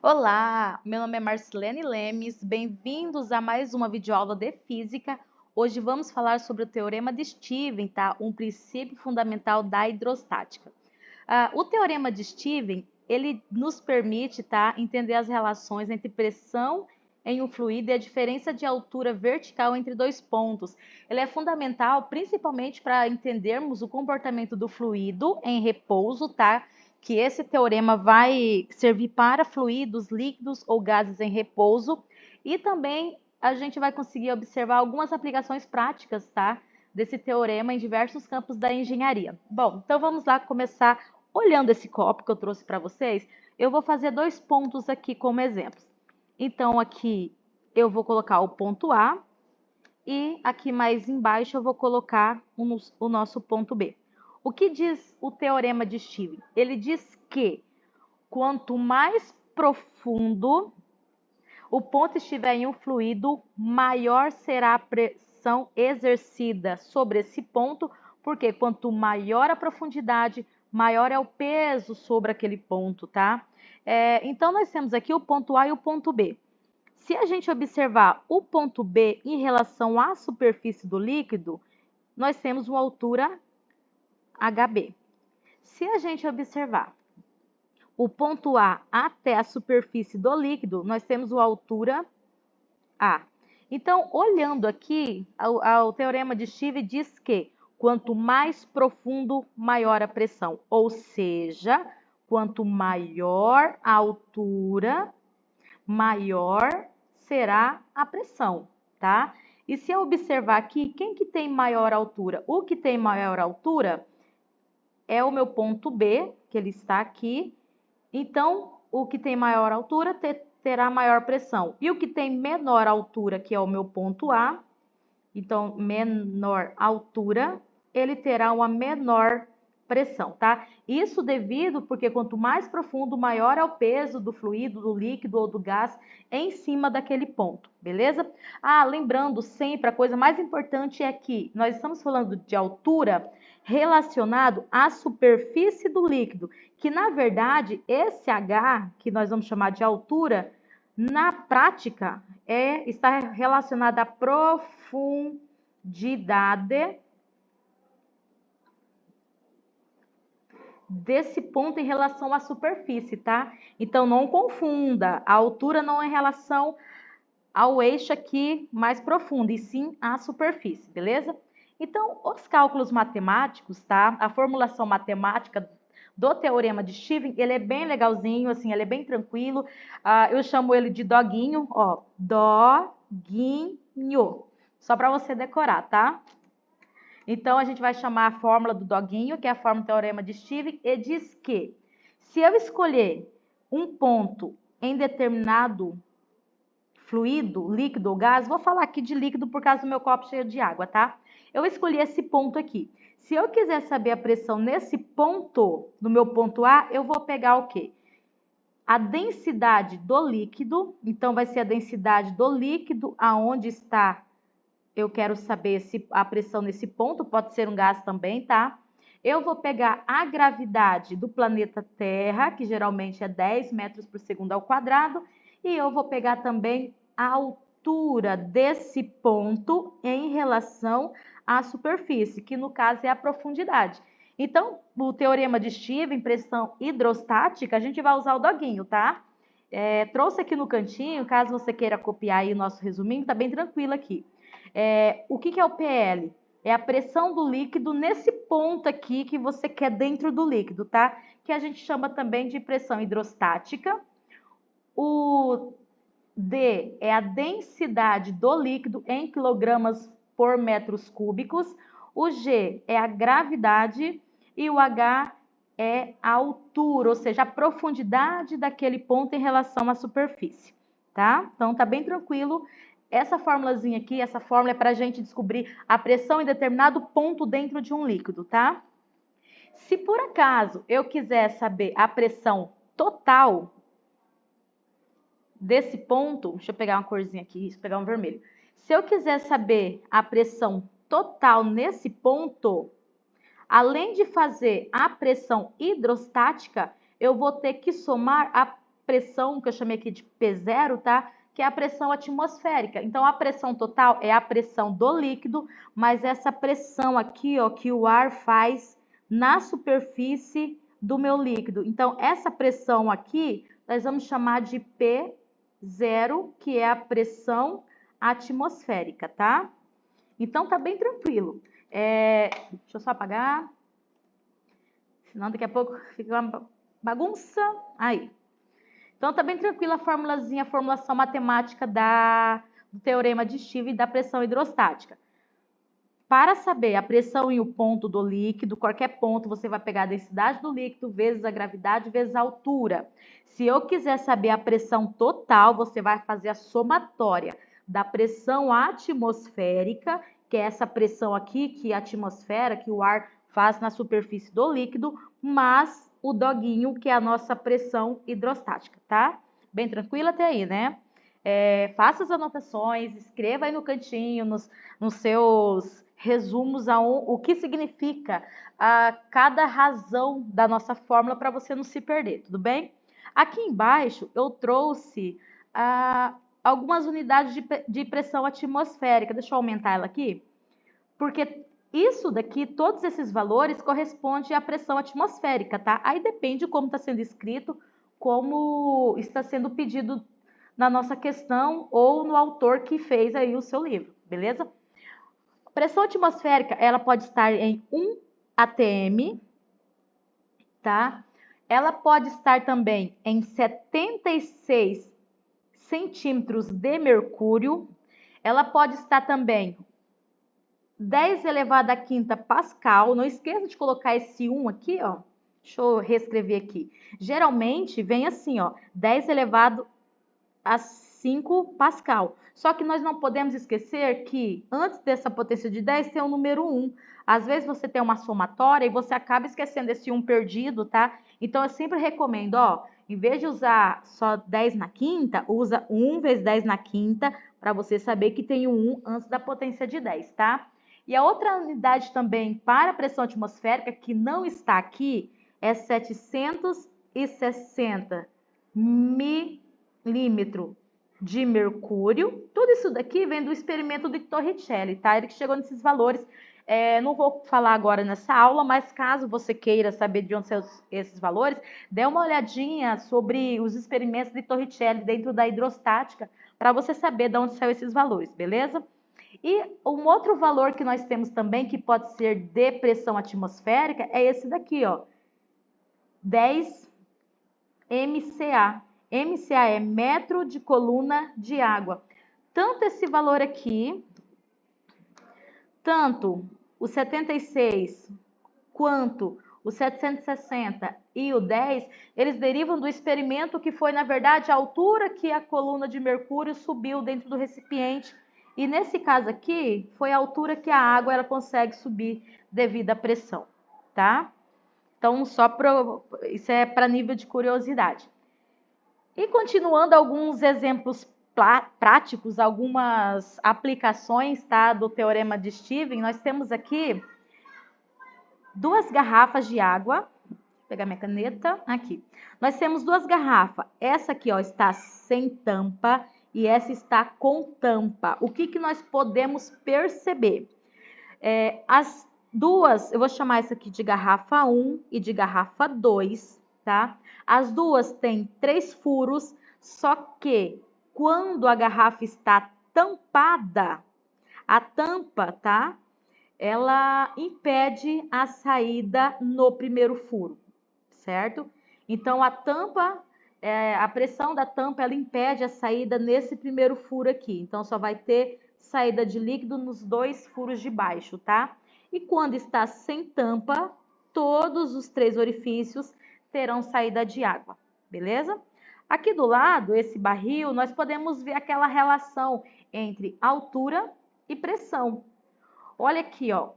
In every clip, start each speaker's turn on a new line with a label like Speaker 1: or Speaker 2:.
Speaker 1: Olá, meu nome é Marcilene Lemes, bem-vindos a mais uma videoaula de Física. Hoje vamos falar sobre o Teorema de Stevens, tá? Um princípio fundamental da hidrostática. O Teorema de Stevens, ele nos permite, tá, entender as relações entre pressão em um fluido e a diferença de altura vertical entre dois pontos. Ele é fundamental principalmente para entendermos o comportamento do fluido em repouso, tá? Que esse teorema vai servir para fluidos, líquidos ou gases em repouso, e também a gente vai conseguir observar algumas aplicações práticas, tá? Desse teorema em diversos campos da engenharia. Bom, então vamos lá começar olhando esse copo que eu trouxe para vocês. Eu vou fazer dois pontos aqui como exemplos. Então aqui eu vou colocar o ponto A e aqui mais embaixo eu vou colocar o nosso ponto B. O que diz o teorema de Stevens? Ele diz que quanto mais profundo o ponto estiver em um fluido, maior será a pressão exercida sobre esse ponto, porque quanto maior a profundidade, maior é o peso sobre aquele ponto, tá? Então, nós temos aqui o ponto A e o ponto B. Se a gente observar o ponto B em relação à superfície do líquido, nós temos uma altura HB. Se a gente observar o ponto A até a superfície do líquido, nós temos uma altura A. Então, olhando aqui, o teorema de Stevens diz que quanto mais profundo, maior a pressão. Ou seja, quanto maior a altura, maior será a pressão, tá? E se eu observar aqui, quem que tem maior altura? O que tem maior altura é o meu ponto B, que ele está aqui. Então, o que tem maior altura terá maior pressão. E o que tem menor altura, que é o meu ponto A, então, menor altura, ele terá uma menor pressão, tá? Isso devido porque quanto mais profundo, maior é o peso do fluido, do líquido ou do gás em cima daquele ponto, beleza? Lembrando sempre, a coisa mais importante é que nós estamos falando de altura relacionado à superfície do líquido, que na verdade esse H, que nós vamos chamar de altura, na prática está relacionado à profundidade desse ponto em relação à superfície, tá? Então, não confunda, a altura não é em relação ao eixo aqui mais profundo, e sim à superfície, beleza? Então, os cálculos matemáticos, tá? A formulação matemática do teorema de Stevens, ele é bem legalzinho, assim, ele é bem tranquilo. Eu chamo ele de doguinho, ó, doguinho, só para você decorar, tá? Então, a gente vai chamar a fórmula do doguinho, que é a fórmula do teorema de Stevens, e diz que se eu escolher um ponto em determinado fluido, líquido ou gás, vou falar aqui de líquido por causa do meu copo cheio de água, tá? Eu escolhi esse ponto aqui. Se eu quiser saber a pressão nesse ponto, no meu ponto A, eu vou pegar o quê? A densidade do líquido, então vai ser a densidade do líquido aonde está. Eu quero saber se a pressão nesse ponto, pode ser um gás também, tá? Eu vou pegar a gravidade do planeta Terra, que geralmente é 10 metros por segundo ao quadrado, e eu vou pegar também a altura desse ponto em relação à superfície, que no caso é a profundidade. Então, o teorema de Stevens, pressão hidrostática, a gente vai usar o doguinho, tá? Trouxe aqui no cantinho, caso você queira copiar aí o nosso resuminho, tá bem tranquilo aqui. O que é o PL? É a pressão do líquido nesse ponto aqui que você quer dentro do líquido, tá? Que a gente chama também de pressão hidrostática. O D é a densidade do líquido em quilogramas por metros cúbicos. O G é a gravidade e o H é a altura, ou seja, a profundidade daquele ponto em relação à superfície, tá? Então, tá bem tranquilo. Essa formulazinha aqui, essa fórmula é para a gente descobrir a pressão em determinado ponto dentro de um líquido, tá? Se por acaso eu quiser saber a pressão total desse ponto, deixa eu pegar uma corzinha aqui, deixa eu pegar um vermelho. Se eu quiser saber a pressão total nesse ponto, além de fazer a pressão hidrostática, eu vou ter que somar a pressão que eu chamei aqui de P0, tá? Que é a pressão atmosférica. Então, a pressão total é a pressão do líquido, mas essa pressão aqui, ó, que o ar faz na superfície do meu líquido. Então, essa pressão aqui, nós vamos chamar de P0, que é a pressão atmosférica, tá? Então, tá bem tranquilo. Deixa eu só apagar, senão daqui a pouco fica uma bagunça. Aí. Então, tá bem tranquila a formulazinha, a formulação matemática do teorema de Stevens e da pressão hidrostática. Para saber a pressão e o ponto do líquido, qualquer ponto, você vai pegar a densidade do líquido vezes a gravidade vezes a altura. Se eu quiser saber a pressão total, você vai fazer a somatória da pressão atmosférica, que é essa pressão aqui, que a atmosfera, que o ar faz na superfície do líquido, mas o doguinho, que é a nossa pressão hidrostática, tá? Bem tranquilo até aí, né? Faça as anotações, escreva aí no cantinho, nos seus resumos o que significa cada razão da nossa fórmula para você não se perder, tudo bem? Aqui embaixo eu trouxe algumas unidades de pressão atmosférica. Deixa eu aumentar ela aqui, porque isso daqui, todos esses valores correspondem à pressão atmosférica, tá? Aí depende de como está sendo escrito, como está sendo pedido na nossa questão ou no autor que fez aí o seu livro, beleza? Pressão atmosférica, ela pode estar em 1 atm, tá? Ela pode estar também em 76 centímetros de mercúrio. Ela pode estar também 10 elevado à quinta Pascal. Não esqueça de colocar esse 1 aqui, ó. Deixa eu reescrever aqui. Geralmente vem assim, ó, 10 elevado a 5 Pascal. Só que nós não podemos esquecer que antes dessa potência de 10 tem o número 1. Às vezes você tem uma somatória e você acaba esquecendo esse 1 perdido, tá? Então eu sempre recomendo, ó, em vez de usar só 10 na quinta, usa 1 vezes 10 na quinta, para você saber que tem o 1 antes da potência de 10, tá? E a outra unidade também para a pressão atmosférica, que não está aqui, é 760 milímetro de mercúrio. Tudo isso daqui vem do experimento de Torricelli, tá? Ele que chegou nesses valores. Não vou falar agora nessa aula, mas caso você queira saber de onde são esses valores, dê uma olhadinha sobre os experimentos de Torricelli dentro da hidrostática, para você saber de onde são esses valores, beleza? E um outro valor que nós temos também, que pode ser de pressão atmosférica, é esse daqui, ó, 10 MCA. MCA é metro de coluna de água. Tanto esse valor aqui, tanto o 76 quanto o 760 e o 10, eles derivam do experimento que foi, na verdade, a altura que a coluna de mercúrio subiu dentro do recipiente. E nesse caso aqui, foi a altura que a água ela consegue subir devido à pressão, tá? Então, isso é para nível de curiosidade. E continuando alguns exemplos práticos, algumas aplicações, tá, do teorema de Stevens, nós temos aqui 2 garrafas de água. Vou pegar minha caneta aqui. Nós temos 2 garrafas. Essa aqui, ó, está sem tampa e essa está com tampa. O que nós podemos perceber? As duas, eu vou chamar essa aqui de garrafa 1 e de garrafa 2, tá? As duas têm 3 furos, só que quando a garrafa está tampada, a tampa, tá? Ela impede a saída no primeiro furo, certo? Então, a tampa, a pressão da tampa, ela impede a saída nesse primeiro furo aqui. Então, só vai ter saída de líquido nos 2 furos de baixo, tá? E quando está sem tampa, todos os 3 orifícios terão saída de água, beleza? Aqui do lado, esse barril, nós podemos ver aquela relação entre altura e pressão. Olha aqui, ó,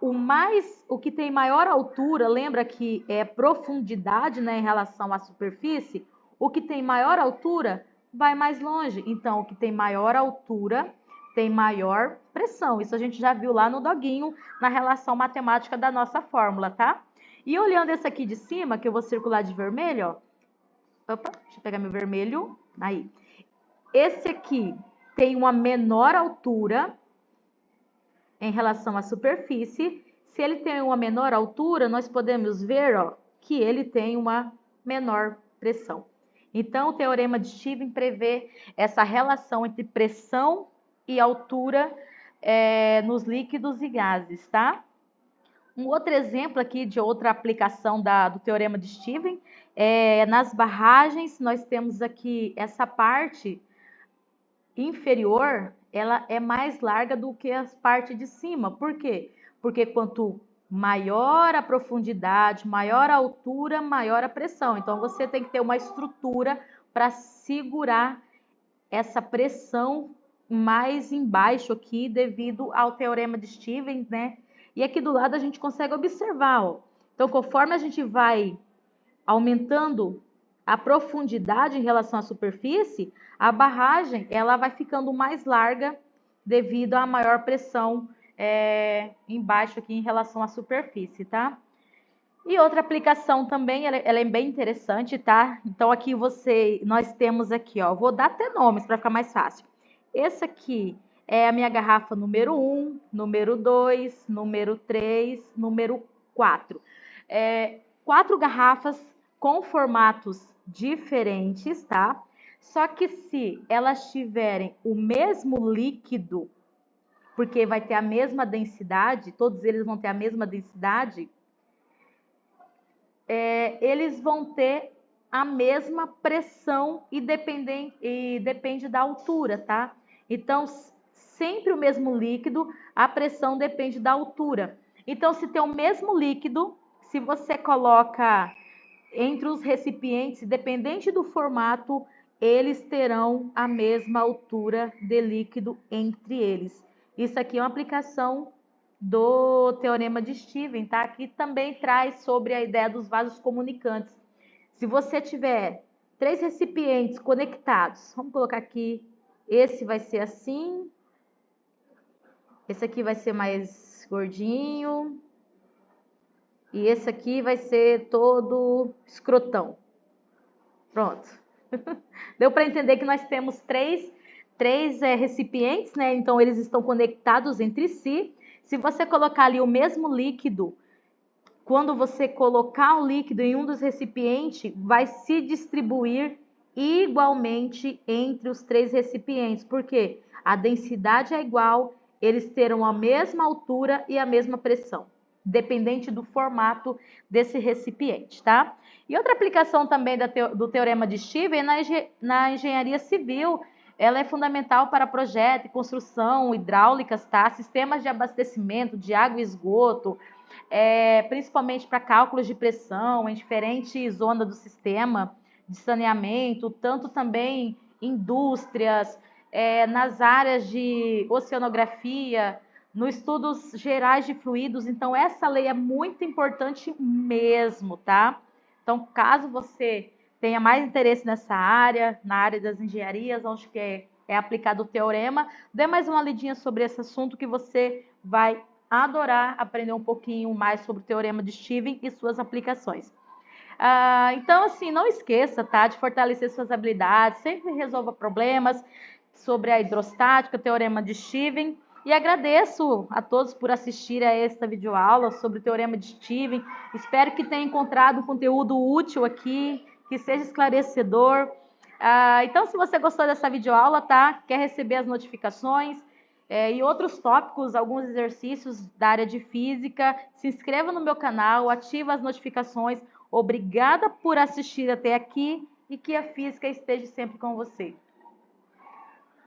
Speaker 1: o que tem maior altura, lembra que é profundidade, né, em relação à superfície? O que tem maior altura vai mais longe. Então, o que tem maior altura tem maior pressão. Isso a gente já viu lá no doguinho, na relação matemática da nossa fórmula, tá? E olhando esse aqui de cima, que eu vou circular de vermelho, ó, Opa, deixa eu pegar meu vermelho. Aí. Esse aqui tem uma menor altura em relação à superfície. Se ele tem uma menor altura, nós podemos ver, ó, que ele tem uma menor pressão. Então, o teorema de Stevens prevê essa relação entre pressão e altura nos líquidos e gases, tá? Um outro exemplo aqui de outra aplicação do teorema de Stevens é nas barragens. Nós temos aqui essa parte inferior, ela é mais larga do que a parte de cima. Por quê? Porque quanto maior a profundidade, maior a altura, maior a pressão. Então, você tem que ter uma estrutura para segurar essa pressão mais embaixo aqui, devido ao teorema de Stevens, né? E aqui do lado a gente consegue observar, ó. Então, conforme a gente vai aumentando a profundidade em relação à superfície, a barragem ela vai ficando mais larga devido à maior pressão embaixo aqui em relação à superfície, tá? E outra aplicação também, ela é bem interessante, tá? Então aqui nós temos aqui, ó, vou dar até nomes para ficar mais fácil. Esse aqui é a minha garrafa número 1, número 2, número 3, número 4. 4 garrafas com formatos diferentes, tá? Só que se elas tiverem o mesmo líquido, porque vai ter a mesma densidade, todos eles vão ter a mesma densidade, eles vão ter a mesma pressão e depende da altura, tá? Então, sempre o mesmo líquido, a pressão depende da altura. Então, se tem o mesmo líquido, se você coloca entre os recipientes, dependente do formato, eles terão a mesma altura de líquido entre eles. Isso aqui é uma aplicação do teorema de Stevens, tá? Que também traz sobre a ideia dos vasos comunicantes. Se você tiver 3 recipientes conectados, vamos colocar aqui, esse vai ser assim, esse aqui vai ser mais gordinho, e esse aqui vai ser todo escrotão. Pronto. Deu para entender que nós temos três recipientes, né? Então, eles estão conectados entre si. Se você colocar ali o mesmo líquido, quando você colocar o líquido em um dos recipientes, vai se distribuir igualmente entre os 3 recipientes. Por quê? A densidade é igual, eles terão a mesma altura e a mesma pressão, dependente do formato desse recipiente, tá? E outra aplicação também do teorema de Stevens na engenharia civil. Ela é fundamental para projeto e construção hidráulicas, tá? Sistemas de abastecimento de água e esgoto, principalmente para cálculos de pressão em diferentes zonas do sistema de saneamento, tanto também indústrias, nas áreas de oceanografia, nos estudos gerais de fluidos. Então, essa lei é muito importante mesmo, tá? Então, caso você tenha mais interesse nessa área, na área das engenharias, onde que é aplicado o teorema, dê mais uma lidinha sobre esse assunto que você vai adorar aprender um pouquinho mais sobre o teorema de Stevens e suas aplicações. Então, assim, não esqueça, tá, de fortalecer suas habilidades, sempre resolva problemas sobre a hidrostática, o teorema de Stevens. E agradeço a todos por assistir a esta videoaula sobre o teorema de Stevens. Espero que tenha encontrado um conteúdo útil aqui, que seja esclarecedor. Então, se você gostou dessa videoaula, tá, quer receber as notificações e outros tópicos, alguns exercícios da área de física, se inscreva no meu canal, ativa as notificações. Obrigada por assistir até aqui e que a física esteja sempre com você.